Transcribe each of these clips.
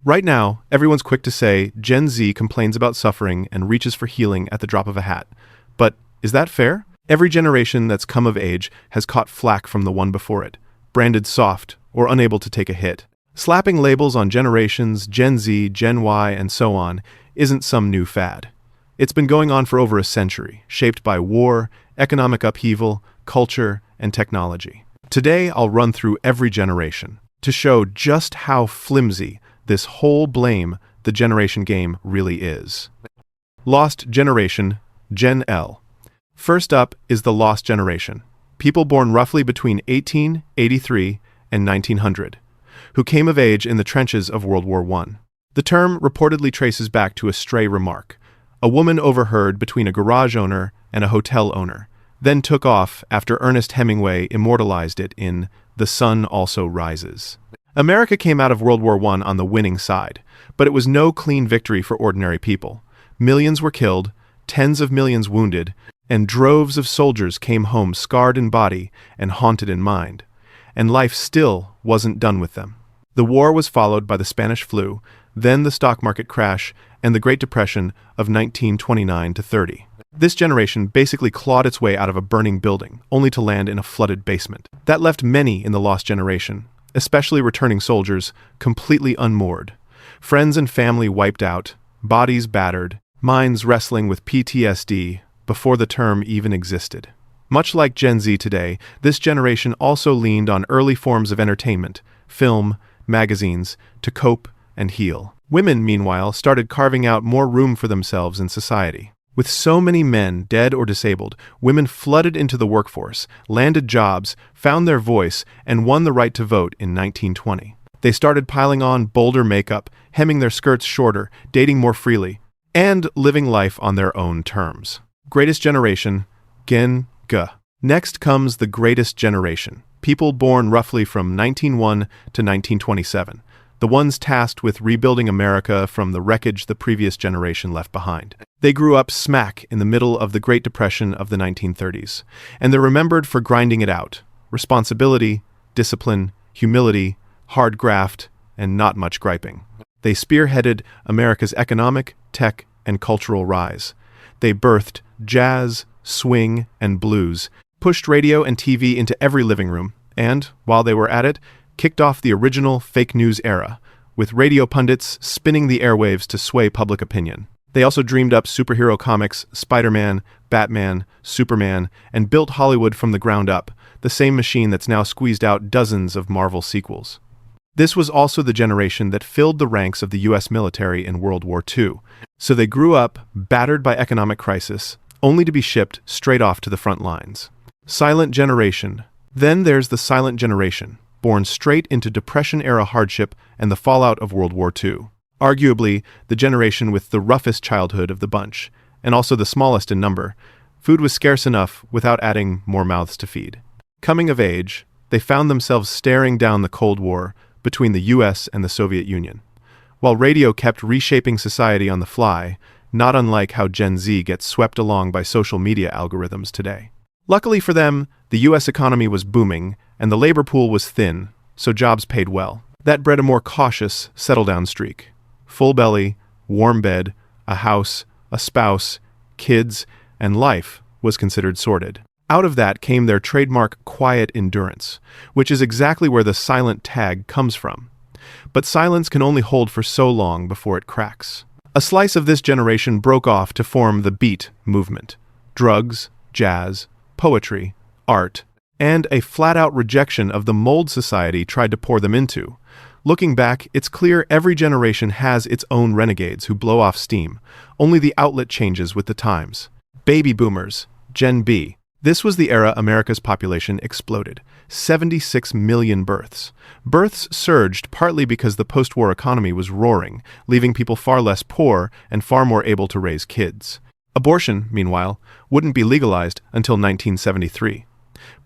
Right now, everyone's quick to say Gen Z complains about suffering and reaches for healing at the drop of a hat. But is that fair? Every generation that's come of age has caught flack from the one before it, branded soft or unable to take a hit. Slapping labels on generations, Gen Z, Gen Y, and so on, isn't some new fad. It's been going on for over a century, shaped by war, economic upheaval, culture, and technology. Today, I'll run through every generation to show just how flimsy this whole blame the generation game really is. Lost Generation, Gen L. First up is the Lost Generation, people born roughly between 1883 and 1900, who came of age in the trenches of World War I. The term reportedly traces back to a stray remark a woman overheard between a garage owner and a hotel owner, then took off after Ernest Hemingway immortalized it in The Sun Also Rises. America came out of World War I on the winning side, but it was no clean victory for ordinary people. Millions were killed, tens of millions wounded, and droves of soldiers came home scarred in body and haunted in mind. And life still wasn't done with them. The war was followed by the Spanish flu, then the stock market crash, and the Great Depression of 1929 to 30. This generation basically clawed its way out of a burning building, only to land in a flooded basement. That left many in the Lost Generation, especially returning soldiers, completely unmoored. Friends and family wiped out, bodies battered, minds wrestling with PTSD before the term even existed. Much like Gen Z today, this generation also leaned on early forms of entertainment, film, magazines, to cope and heal. Women, meanwhile, started carving out more room for themselves in society. With so many men dead or disabled, women flooded into the workforce, landed jobs, found their voice, and won the right to vote in 1920. They started piling on bolder makeup, hemming their skirts shorter, dating more freely, and living life on their own terms. Greatest Generation, Gen G. Next comes the Greatest Generation, people born roughly from 1901 to 1927. The ones tasked with rebuilding America from the wreckage the previous generation left behind. They grew up smack in the middle of the Great Depression of the 1930s, and they're remembered for grinding it out. Responsibility, discipline, humility, hard graft, and not much griping. They spearheaded America's economic, tech, and cultural rise. They birthed jazz, swing, and blues, pushed radio and TV into every living room, and, while they were at it, kicked off the original fake news era, with radio pundits spinning the airwaves to sway public opinion. They also dreamed up superhero comics, Spider-Man, Batman, Superman, and built Hollywood from the ground up, the same machine that's now squeezed out dozens of Marvel sequels. This was also the generation that filled the ranks of the U.S. military in World War II, so they grew up battered by economic crisis, only to be shipped straight off to the front lines. Silent Generation. Then there's the Silent Generation, born straight into Depression-era hardship and the fallout of World War II. Arguably, the generation with the roughest childhood of the bunch, and also the smallest in number. Food was scarce enough without adding more mouths to feed. Coming of age, they found themselves staring down the Cold War between the US and the Soviet Union, while radio kept reshaping society on the fly, not unlike how Gen Z gets swept along by social media algorithms today. Luckily for them, the US economy was booming, and the labor pool was thin, so jobs paid well. That bred a more cautious, settle-down streak. Full belly, warm bed, a house, a spouse, kids, and life was considered sorted. Out of that came their trademark quiet endurance, which is exactly where the silent tag comes from. But silence can only hold for so long before it cracks. A slice of this generation broke off to form the Beat movement. Drugs, jazz, poetry, art, and a flat-out rejection of the mold society tried to pour them into. Looking back, it's clear every generation has its own renegades who blow off steam, only the outlet changes with the times. Baby boomers, Gen B. This was the era America's population exploded. 76 million births. Births surged partly because the post-war economy was roaring, leaving people far less poor and far more able to raise kids. Abortion, meanwhile, wouldn't be legalized until 1973.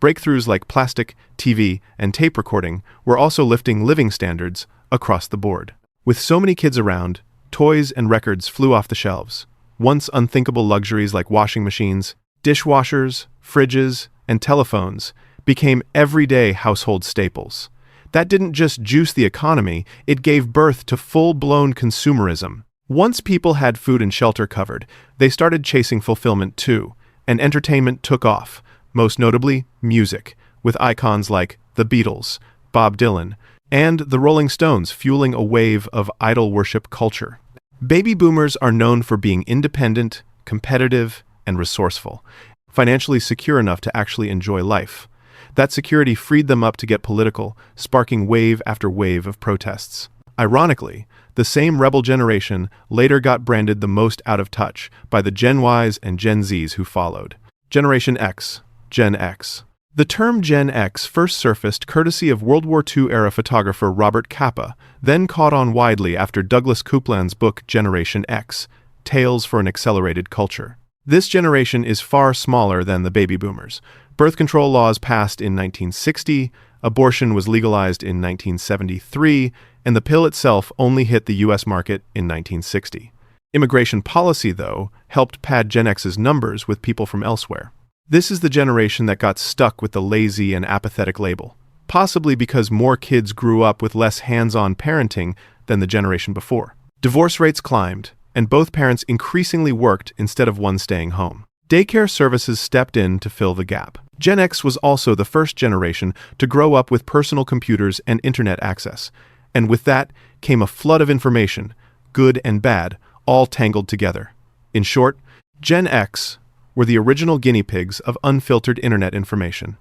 Breakthroughs like plastic, TV, and tape recording were also lifting living standards across the board. With so many kids around, toys and records flew off the shelves. Once unthinkable luxuries like washing machines, dishwashers, fridges, and telephones became everyday household staples. That didn't just juice the economy, it gave birth to full-blown consumerism. Once people had food and shelter covered, they started chasing fulfillment too, and entertainment took off, most notably music, with icons like the Beatles, Bob Dylan, and the Rolling Stones fueling a wave of idol worship culture. Baby boomers are known for being independent, competitive, and resourceful, financially secure enough to actually enjoy life. That security freed them up to get political, sparking wave after wave of protests. Ironically, the same rebel generation later got branded the most out of touch by the Gen Ys and Gen Zs who followed. Generation X, Gen X. The term Gen X first surfaced courtesy of World War II-era photographer Robert Capa, then caught on widely after Douglas Coupland's book Generation X, Tales for an Accelerated Culture. This generation is far smaller than the baby boomers. Birth control laws passed in 1960, abortion was legalized in 1973, and the pill itself only hit the U.S. market in 1960. Immigration policy, though, helped pad Gen X's numbers with people from elsewhere. This is the generation that got stuck with the lazy and apathetic label, possibly because more kids grew up with less hands-on parenting than the generation before. Divorce rates climbed, and both parents increasingly worked instead of one staying home. Daycare services stepped in to fill the gap. Gen X was also the first generation to grow up with personal computers and internet access, and with that came a flood of information, good and bad, all tangled together. In short, Gen X were the original guinea pigs of unfiltered internet information,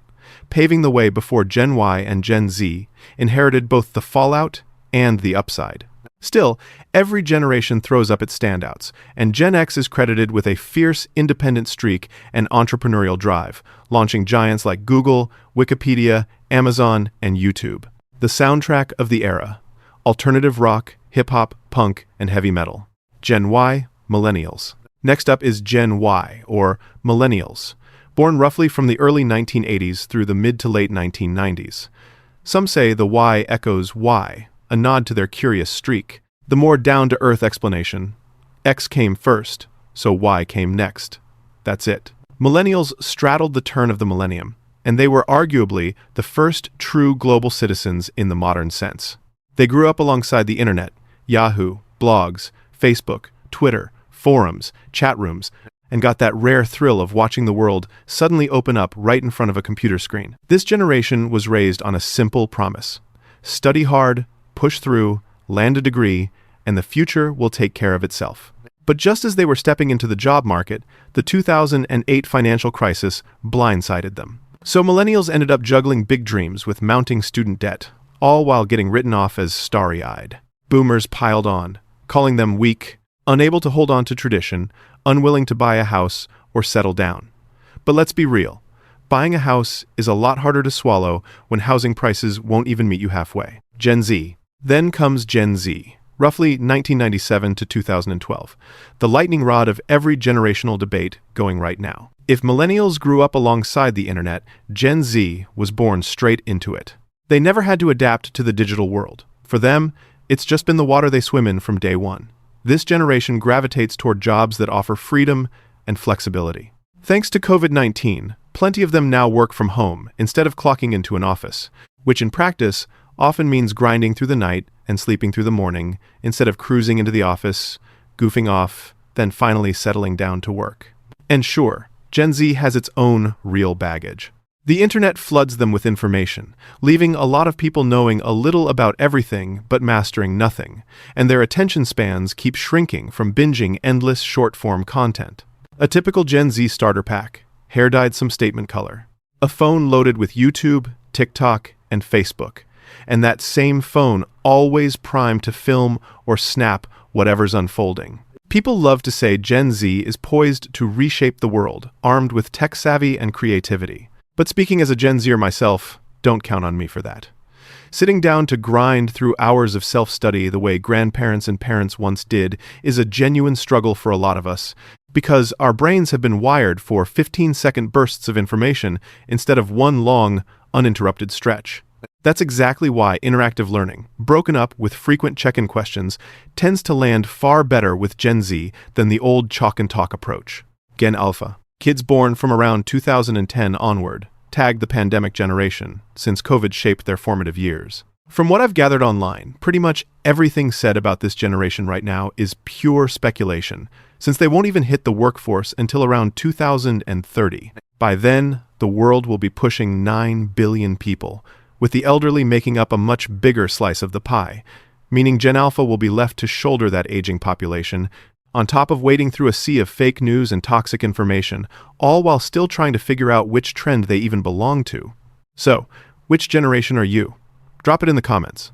paving the way before Gen Y and Gen Z inherited both the fallout and the upside. Still, every generation throws up its standouts, and Gen X is credited with a fierce independent streak and entrepreneurial drive, launching giants like Google, Wikipedia, Amazon, and YouTube. The soundtrack of the era: alternative rock, hip-hop, punk, and heavy metal. Gen Y, Millennials. Next up is Gen Y, or Millennials, born roughly from the early 1980s through the mid to late 1990s. Some say the Y echoes Y, a nod to their curious streak. The more down-to-earth explanation: X came first, so Y came next. That's it. Millennials straddled the turn of the millennium, and they were arguably the first true global citizens in the modern sense. They grew up alongside the internet, Yahoo, blogs, Facebook, Twitter, forums, chat rooms, and got that rare thrill of watching the world suddenly open up right in front of a computer screen. This generation was raised on a simple promise: study hard, push through, land a degree, and the future will take care of itself. But just as they were stepping into the job market, the 2008 financial crisis blindsided them. So millennials ended up juggling big dreams with mounting student debt, all while getting written off as starry-eyed. Boomers piled on, calling them weak, unable to hold on to tradition, unwilling to buy a house or settle down. But let's be real. Buying a house is a lot harder to swallow when housing prices won't even meet you halfway. Gen Z. Then comes Gen Z, roughly 1997 to 2012, the lightning rod of every generational debate going right now. If millennials grew up alongside the internet, Gen Z was born straight into it. They never had to adapt to the digital world. For them, it's just been the water they swim in from day one. This generation gravitates toward jobs that offer freedom and flexibility. Thanks to COVID-19, plenty of them now work from home instead of clocking into an office, which in practice often means grinding through the night and sleeping through the morning instead of cruising into the office, goofing off, then finally settling down to work. And sure, Gen Z has its own real baggage. The internet floods them with information, leaving a lot of people knowing a little about everything but mastering nothing, and their attention spans keep shrinking from binging endless short-form content. A typical Gen Z starter pack: hair dyed some statement color, a phone loaded with YouTube, TikTok, and Facebook, and that same phone always primed to film or snap whatever's unfolding. People love to say Gen Z is poised to reshape the world, armed with tech savvy and creativity. But speaking as a Gen Zer myself, don't count on me for that. Sitting down to grind through hours of self-study the way grandparents and parents once did is a genuine struggle for a lot of us, because our brains have been wired for 15-second bursts of information instead of one long, uninterrupted stretch. That's exactly why interactive learning, broken up with frequent check-in questions, tends to land far better with Gen Z than the old chalk and talk approach. Gen Alpha. Kids born from around 2010 onward, tagged the pandemic generation, since COVID shaped their formative years. From what I've gathered online, pretty much everything said about this generation right now is pure speculation, since they won't even hit the workforce until around 2030. By then, the world will be pushing 9 billion people, with the elderly making up a much bigger slice of the pie, meaning Gen Alpha will be left to shoulder that aging population, on top of wading through a sea of fake news and toxic information, all while still trying to figure out which trend they even belong to. So, which generation are you? Drop it in the comments.